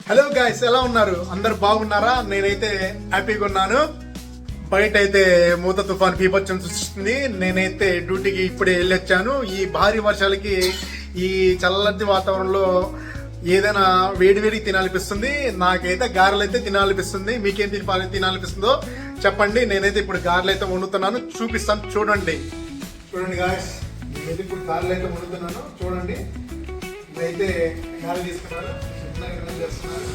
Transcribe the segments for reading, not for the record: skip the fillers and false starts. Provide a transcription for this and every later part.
Hello guys, ఎలా ఉన్నారు? అందరు బాగున్నారా? నేనైతే హ్యాపీగా ఉన్నాను. బయట అయితే మూత తుఫాన్ బీభత్సం సృష్టిస్తుంది. నేనైతే డ్యూటీకి ఇప్పుడే వెళ్ళొచ్చాను. ఈ భారీ వర్షాలకి ఈ చల్లటి వాతావరణంలో ఏదైనా వేడివేడి తినాలనిపిస్తుంది. నాకైతే గారెలు అయితే తినాలనిపిస్తుంది. మీకేం తినాలనిపిస్తుందో చెప్పండి. నేనైతే ఇప్పుడు గారెలు అయితే వండుతున్నాను, చూపిస్తాను. చూడండి గాయ్స్, నేనైతే ఇప్పుడు గారెలు అయితే వండుతున్నాను. చూడండి, ఇదైతే గారెలు తీసుకున్నాను. చేస్తున్నాను.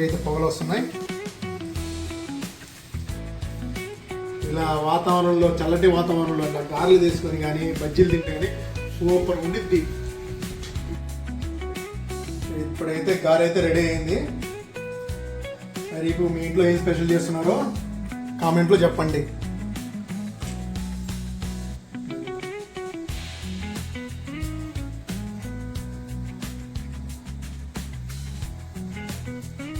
అయితే పొగలు వస్తున్నాయి. ఇలా వాతావరణంలో, చల్లటి వాతావరణంలో ఇలా గారెలు తీసుకొని కానీ బజ్జీలు తింటే కానీ సూపర్ ఉండిద్ది. ఇప్పుడైతే గారె అయితే రెడీ అయింది. మరి ఇప్పుడు మీ ఇంట్లో ఏం స్పెషల్ చేస్తున్నారో కామెంట్లో చెప్పండి.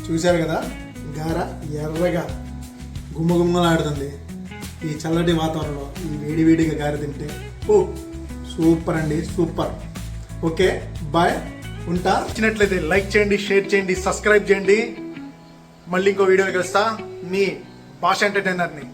చూశారు కదా, గార ఎర్రగా గుమ్మగుమ్మలాడుతుంది ఈ చల్లటి వాతావరణంలో. ఈ వేడివేడిగా గారె తింటే ఓ సూపర్ అండి, సూపర్. ఓకే, బాయ్, ఉంటా. నచ్చినట్లయితే లైక్ చేయండి, షేర్ చేయండి, సబ్స్క్రైబ్ చేయండి. మళ్ళీ ఇంకో వీడియో కలుస్తా. మీ భాష ఎంటర్టైనర్ని.